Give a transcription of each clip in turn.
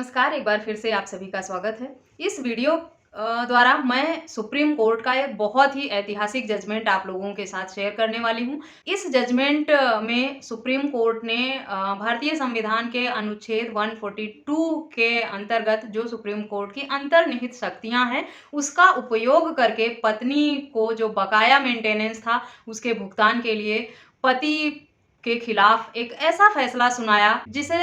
नमस्कार, एक बार फिर से आप सभी का स्वागत है। इस वीडियो द्वारा मैं सुप्रीम कोर्ट का एक बहुत ही ऐतिहासिक जजमेंट आप लोगों के साथ शेयर करने वाली हूँ। इस जजमेंट में सुप्रीम कोर्ट ने भारतीय संविधान के अनुच्छेद 142 के अंतर्गत जो सुप्रीम कोर्ट की अंतर्निहित शक्तियाँ हैं, उसका उपयोग करके पत्नी को जो बकाया मेंटेनेंस था, उसके भुगतान के लिए पति के खिलाफ एक ऐसा फैसला सुनाया जिसे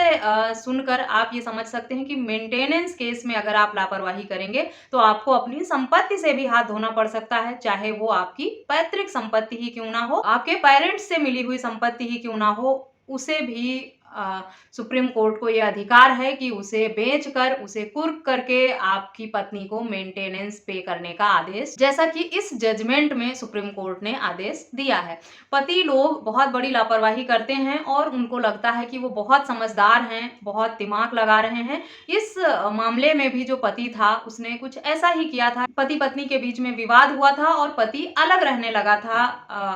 सुनकर आप ये समझ सकते हैं कि मेंटेनेंस केस में अगर आप लापरवाही करेंगे तो आपको अपनी संपत्ति से भी हाथ धोना पड़ सकता है, चाहे वो आपकी पैतृक संपत्ति ही क्यों ना हो, आपके पेरेंट्स से मिली हुई संपत्ति ही क्यों ना हो, उसे भी सुप्रीम कोर्ट को यह अधिकार है कि उसे बेचकर, उसे कुर्क करके आपकी पत्नी को मेंटेनेंस पे करने का आदेश, जैसा कि इस जजमेंट में सुप्रीम कोर्ट ने आदेश दिया है। पति लोग बहुत बड़ी लापरवाही करते हैं और उनको लगता है कि वो बहुत समझदार हैं, बहुत दिमाग लगा रहे हैं। इस मामले में भी जो पति था उसने कुछ ऐसा ही किया था। पति पत्नी के बीच में विवाद हुआ था और पति अलग रहने लगा था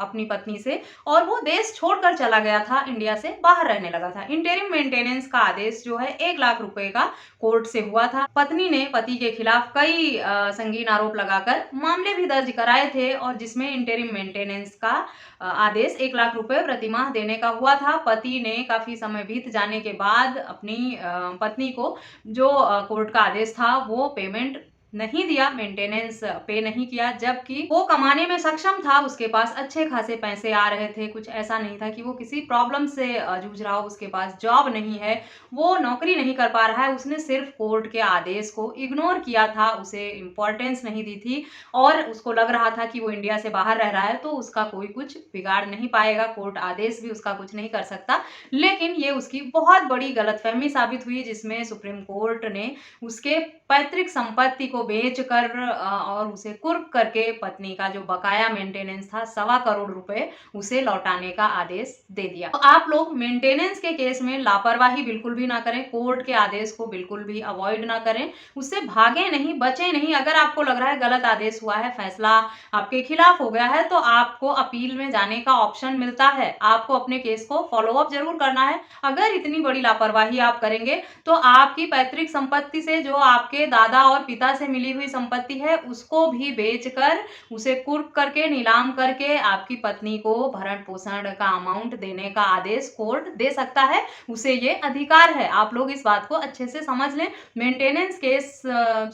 अपनी पत्नी से, और वो देश छोड़कर चला गया था, इंडिया से बाहर रहने लगा था। इंटरिम मेंटेनेंस का आदेश जो है 1 लाख रुपए का कोर्ट से हुआ था। पत्नी ने पति के खिलाफ कई संगीन आरोप लगाकर मामले भी दर्ज कराए थे और जिसमें इंटरिम मेंटेनेंस का आदेश 1 लाख रुपए प्रतिमाह देने का हुआ था। पति ने काफी समय बीत जाने के बाद अपनी पत्नी को जो कोर्ट का आदेश था वो पेमेंट नहीं दिया, मेंटेनेंस पे नहीं किया, जबकि वो कमाने में सक्षम था, उसके पास अच्छे खासे पैसे आ रहे थे। कुछ ऐसा नहीं था कि वो किसी प्रॉब्लम से जूझ रहा हो, उसके पास जॉब नहीं है, वो नौकरी नहीं कर पा रहा है। उसने सिर्फ कोर्ट के आदेश को इग्नोर किया था, उसे इम्पोर्टेंस नहीं दी थी और उसको लग रहा था कि वो इंडिया से बाहर रह रहा है तो उसका कोई कुछ बिगाड़ नहीं पाएगा, कोर्ट आदेश भी उसका कुछ नहीं कर सकता। लेकिन ये उसकी बहुत बड़ी गलतफहमी साबित हुई, जिसमें सुप्रीम कोर्ट ने उसके पैतृक संपत्ति को बेचकर और उसे कुर्क करके पत्नी का जो बकाया मेंटेनेंस था 1.25 करोड़ रुपए उसे लौटाने का आदेश दे दिया। तो आप लोग मेंटेनेंस के केस में लापरवाही बिल्कुल भी ना करें, कोर्ट के आदेश को बिल्कुल भी अवॉइड ना करें, उससे भागे नहीं, बचे नहीं। अगर आपको लग रहा है गलत आदेश हुआ है, फैसला आपके खिलाफ हो गया है, तो आपको अपील में जाने का ऑप्शन मिलता है। आपको अपने केस को फॉलो अप जरूर करना है। अगर इतनी बड़ी लापरवाही आप करेंगे तो आपकी पैतृक संपत्ति से, जो आपके दादा और पिता से मिली हुई संपत्ति है, उसको भी बेचकर, उसे कुर्क करके, नीलाम करके आपकी पत्नी को भरण पोषण का अमाउंट देने का आदेश कोर्ट दे सकता है। उसे ये अधिकार है। आप लोग इस बात को अच्छे से समझ लें। मेंटेनेंस केस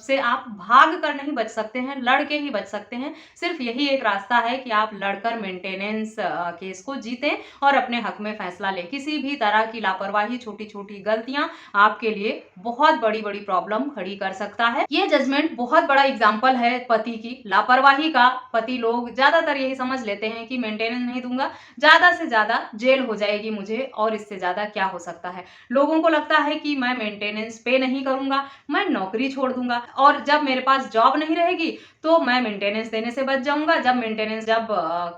से आप भाग कर नहीं बच सकते हैं, लड़ के ही बच सकते हैं। सिर्फ यही एक रास्ता है कि आप लड़कर मेंटेनेंस केस को जीतें और अपने हक में फैसला लें। किसी भी तरह की लापरवाही, छोटी छोटी गलतियां आपके लिए बहुत बड़ी बड़ी प्रॉब्लम खड़ी कर सकता है। ये जजमेंट बहुत बड़ा एग्जाम्पल है पति की लापरवाही का। पति लोग ज्यादातर यही समझ लेते हैं कि मेंटेनेंस नहीं दूंगा, ज्यादा से ज्यादा जेल हो जाएगी मुझे, और इससे ज्यादा क्या हो सकता है। लोगों को लगता है कि मैं मेंटेनेंस पे नहीं करूंगा, मैं नौकरी छोड़ दूंगा, और जब मेरे पास जॉब नहीं रहेगी तो मैं मेंटेनेंस देने से बच जाऊंगा। जब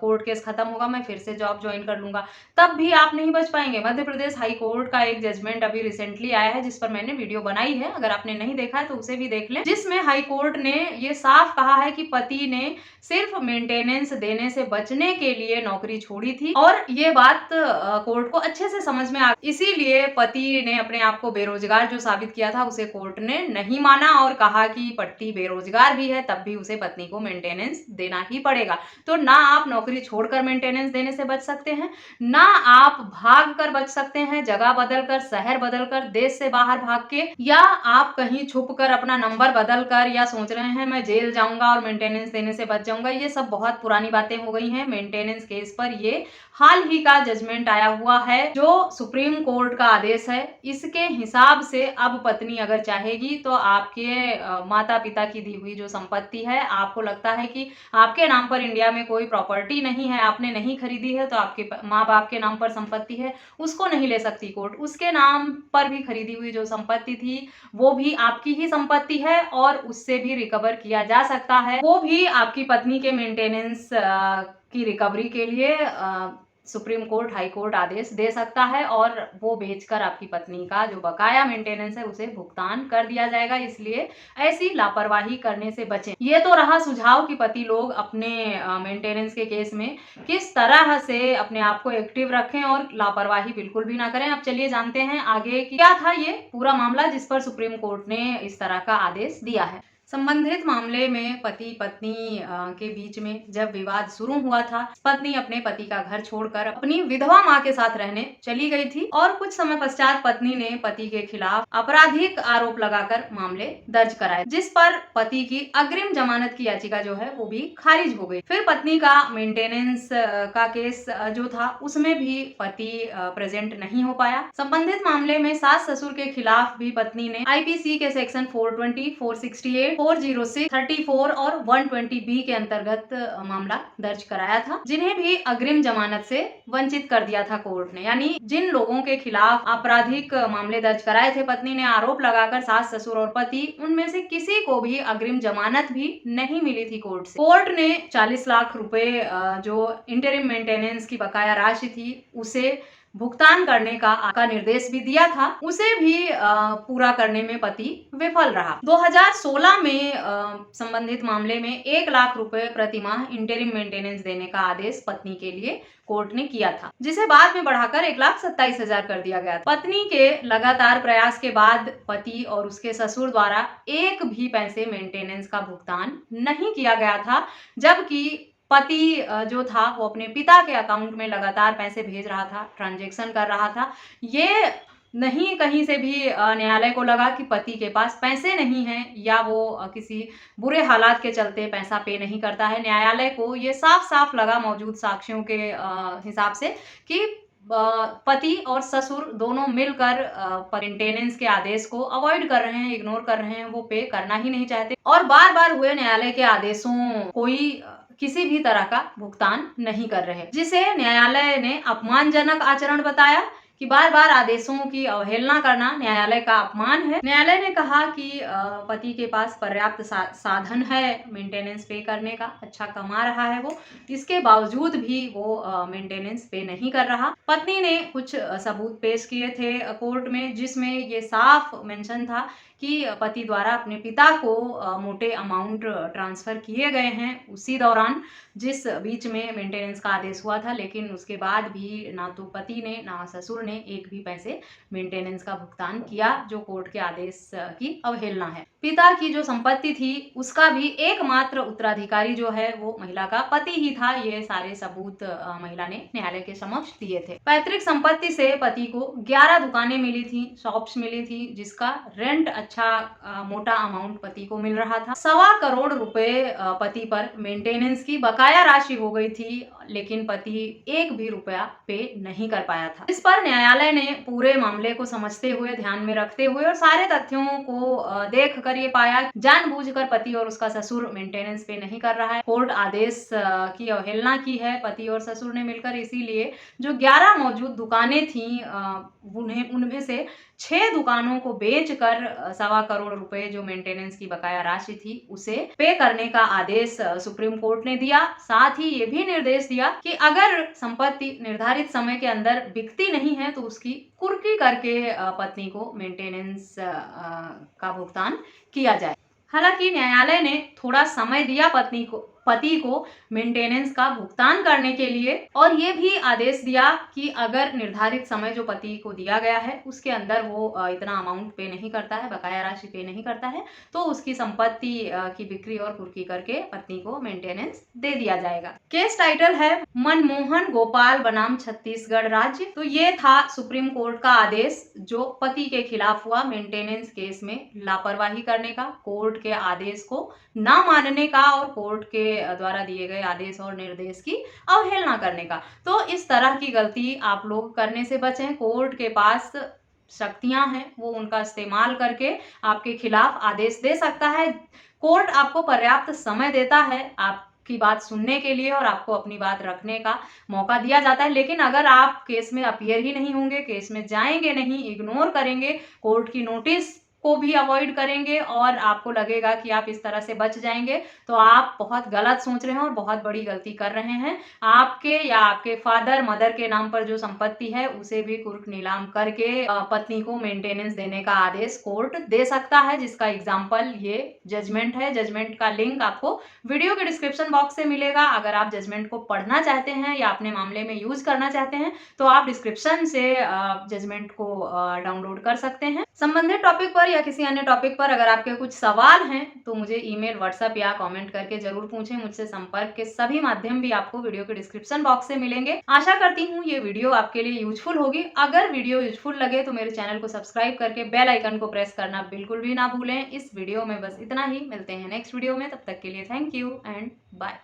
कोर्ट केस खत्म होगा मैं फिर से जॉब ज्वाइन कर लूंगा, तब भी आप नहीं बच पाएंगे। मध्य प्रदेश हाई कोर्ट का एक जजमेंट अभी रिसेंटली आया है, जिस पर मैंने वीडियो बनाई है, अगर आपने नहीं देखा है तो उसे भी देख लें, जिसमें हाई कोर्ट ने ये साफ कहा है कि पति ने सिर्फ मेंटेनेंस देने से बचने के लिए नौकरी छोड़ी थी, और ये बात कोर्ट को अच्छे से समझ में आ, इसीलिए पति ने अपने आप को बेरोजगार जो साबित किया था उसे कोर्ट ने नहीं माना और कहा कि पति बेरोजगार भी है तब भी उसे पत्नी को मेंटेनेंस देना ही पड़ेगा। तो ना आप नौकरी छोड़कर मेंटेनेंस देने से बच सकते हैं, ना आप भाग कर बच सकते हैं, जगह बदलकर, शहर बदलकर, देश से बाहर भाग के, या आप कहीं छुप कर अपना नंबर बदल कर, या सोच रहे हैं मैं जेल जाऊंगा और मेंटेनेंस देने से बच जाऊंगा। ये सब बहुत पुरानी बातें हो गई हैं। मेंटेनेंस केस पर ये हाल ही का जजमेंट आया हुआ है, जो सुप्रीम कोर्ट का आदेश है। इसके हिसाब से अब पत्नी अगर चाहेगी तो आपके माता पिता की दी हुई जो संपत्ति है, आपको लगता है कि आपके नाम पर इंडिया में कोई प्रॉपर्टी नहीं है, आपने नहीं खरीदी है, तो आपके माँ बाप के नाम पर संपत्ति है, उसको नहीं ले सकती कोर्ट। उसके नाम पर भी खरीदी हुई जो संपत्ति थी वो भी आपकी ही संपत्ति है और उससे भी रिकवर किया जा सकता है। वो भी आपकी पत्नी के मेंटेनेंस की रिकवरी के लिए सुप्रीम कोर्ट, हाई कोर्ट आदेश दे सकता है और वो बेचकर आपकी पत्नी का जो बकाया मेंटेनेंस है उसे भुगतान कर दिया जाएगा। इसलिए ऐसी लापरवाही करने से बचें। ये तो रहा सुझाव कि पति लोग अपने मेंटेनेंस के केस में किस तरह से अपने आप को एक्टिव रखें और लापरवाही बिल्कुल भी ना करें। अब चलिए जानते हैं आगे कि क्या था ये पूरा मामला जिस पर सुप्रीम कोर्ट ने इस तरह का आदेश दिया है। संबंधित मामले में पति पत्नी के बीच में जब विवाद शुरू हुआ था, पत्नी अपने पति का घर छोड़कर अपनी विधवा मां के साथ रहने चली गई थी और कुछ समय पश्चात पत्नी ने पति के खिलाफ आपराधिक आरोप लगाकर मामले दर्ज कराए, जिस पर पति की अग्रिम जमानत की याचिका जो है वो भी खारिज हो गई। फिर पत्नी का मेंटेनेंस का केस जो था उसमें भी पति प्रेजेंट नहीं हो पाया। संबंधित मामले में सास ससुर के खिलाफ भी पत्नी ने आईपीसी के सेक्शन 420, 468, 406, 34 और 120B के अंतर्गत मामला दर्ज कराया था, जिन्हें भी अग्रिम जमानत से वंचित कर दिया था कोर्ट ने। यानी जिन लोगों के खिलाफ आपराधिक मामले दर्ज कराए थे पत्नी ने आरोप लगाकर, सास ससुर और पति, उनमें से किसी को भी अग्रिम जमानत भी नहीं मिली थी कोर्ट से। कोर्ट ने 40 लाख रुपए जो इंटरिम मेंटेनेंस की बकाया राशि थी उसे भुगतान करने का निर्देश भी दिया था, उसे भी पूरा करने में पति विफल रहा। 2016 में संबंधित मामले में 1 लाख रुपए प्रतिमाह इंटरिम मेंटेनेंस देने का आदेश पत्नी के लिए कोर्ट ने किया था, जिसे बाद में बढ़ाकर 1,27,000 कर दिया गया। पत्नी के लगातार प्रयास के बाद पति और उसके ससुर द्वारा एक भी पैसे मेंटेनेंस का भुगतान नहीं किया गया था, जबकि पति जो था वो अपने पिता के अकाउंट में लगातार पैसे भेज रहा था, ट्रांजैक्शन कर रहा था। ये नहीं कहीं से भी न्यायालय को लगा कि पति के पास पैसे नहीं हैं या वो किसी बुरे हालात के चलते पैसा पे नहीं करता है। न्यायालय को ये साफ साफ लगा मौजूद साक्ष्यों के हिसाब से कि पति और ससुर दोनों मिलकर मेंटेनेंस के आदेश को अवॉइड कर रहे हैं, इग्नोर कर रहे हैं, वो पे करना ही नहीं चाहते और बार बार हुए न्यायालय के आदेशों कोई किसी भी तरह का भुगतान नहीं कर रहे, जिसे न्यायालय ने अपमानजनक आचरण बताया कि बार बार आदेशों की अवहेलना करना न्यायालय का अपमान है। न्यायालय ने कहा कि पति के पास पर्याप्त साधन है मेंटेनेंस पे करने का, अच्छा कमा रहा है वो, इसके बावजूद भी वो मेंटेनेंस पे नहीं कर रहा। पत्नी ने कुछ सबूत पेश किए थे कोर्ट में, जिसमें ये साफ मेंशन था कि पति द्वारा अपने पिता को मोटे अमाउंट ट्रांसफर किए गए हैं उसी दौरान जिस बीच में मेंटेनेंस का आदेश हुआ था, लेकिन उसके बाद भी ना तो पति ने ना ससुर ने एक भी पैसे मेंटेनेंस का भुगतान किया, जो कोर्ट के आदेश की अवहेलना है। पिता की जो संपत्ति थी उसका भी एकमात्र उत्तराधिकारी जो है वो महिला का पति ही था। ये सारे सबूत महिला ने न्यायालय के समक्ष दिए थे। पैतृक संपत्ति से पति को 11 दुकानें मिली थी, शॉप्स मिली थी, जिसका रेंट अच्छा मोटा अमाउंट पति को मिल रहा था। 1.25 करोड़ रुपए पति पर मेंटेनेंस की बकाया राशि हो गई थी, लेकिन पति एक भी रुपया पे नहीं कर पाया था। इस पर न्यायालय ने पूरे मामले को समझते हुए, ध्यान में रखते हुए और सारे तथ्यों को देखकर ये पाया जानबूझकर पति और उसका ससुर मेंटेनेंस पे नहीं कर रहा है। कोर्ट आदेश की अवहेलना की है पति और ससुर ने मिलकर, इसीलिए जो 11 मौजूद दुकानें थी उनमें से 6 दुकानों को बेचकर 1.25 करोड़ रुपए जो मेंटेनेंस की बकाया राशि थी उसे पे करने का आदेश सुप्रीम कोर्ट ने दिया। साथ ही ये भी निर्देश दिया कि अगर संपत्ति निर्धारित समय के अंदर बिकती नहीं है तो उसकी कुर्की करके पत्नी को मेंटेनेंस का भुगतान किया जाए। हालांकि न्यायालय ने थोड़ा समय दिया पति को मेंटेनेंस का भुगतान करने के लिए और ये भी आदेश दिया कि अगर निर्धारित समय जो पति को दिया गया है उसके अंदर वो इतना अमाउंट पे नहीं करता है, बकाया राशि पे नहीं करता है, तो उसकी संपत्ति की बिक्री और कुर्की करके पत्नी को मेंटेनेंस दे दिया जाएगा। केस टाइटल है मनमोहन गोपाल बनाम छत्तीसगढ़ राज्य। तो ये था सुप्रीम कोर्ट का आदेश जो पति के खिलाफ हुआ मेंटेनेंस केस में लापरवाही करने का, कोर्ट के आदेश को ना मानने का और कोर्ट के द्वारा दिए गए आदेश और निर्देश की अवहेलना करने का। तो इस तरह की गलती आप लोग करने से बचें। कोर्ट के पास शक्तियां हैं, वो उनका इस्तेमाल करके आपके खिलाफ आदेश दे सकता है। कोर्ट आपको पर्याप्त समय देता है आपकी बात सुनने के लिए और आपको अपनी बात रखने का मौका दिया जाता है, लेकिन अगर आप केस में अपीयर ही नहीं होंगे, केस में जाएंगे नहीं, इग्नोर करेंगे, कोर्ट की नोटिस को भी अवॉइड करेंगे और आपको लगेगा कि आप इस तरह से बच जाएंगे, तो आप बहुत गलत सोच रहे हैं और बहुत बड़ी गलती कर रहे हैं। आपके या आपके फादर मदर के नाम पर जो संपत्ति है उसे भी कुर्क नीलाम करके पत्नी को मेंटेनेंस देने का आदेश कोर्ट दे सकता है, जिसका एग्जाम्पल ये जजमेंट है। जजमेंट का लिंक आपको वीडियो के डिस्क्रिप्शन बॉक्स से मिलेगा। अगर आप जजमेंट को पढ़ना चाहते हैं या अपने मामले में यूज करना चाहते हैं तो आप डिस्क्रिप्शन से जजमेंट को डाउनलोड कर सकते हैं। संबंधित टॉपिक पर या किसी अन्य टॉपिक पर अगर आपके कुछ सवाल हैं तो मुझे ईमेल, व्हाट्सएप या कमेंट करके जरूर पूछें। मुझसे संपर्क के सभी माध्यम भी आपको वीडियो के डिस्क्रिप्शन बॉक्स से मिलेंगे। आशा करती हूँ ये वीडियो आपके लिए यूजफुल होगी। अगर वीडियो यूजफुल लगे तो मेरे चैनल को सब्सक्राइब करके बेल आइकन को प्रेस करना बिल्कुल भी ना भूलें। इस वीडियो में बस इतना ही। मिलते हैं नेक्स्ट वीडियो में, तब तक के लिए थैंक यू एंड बाय।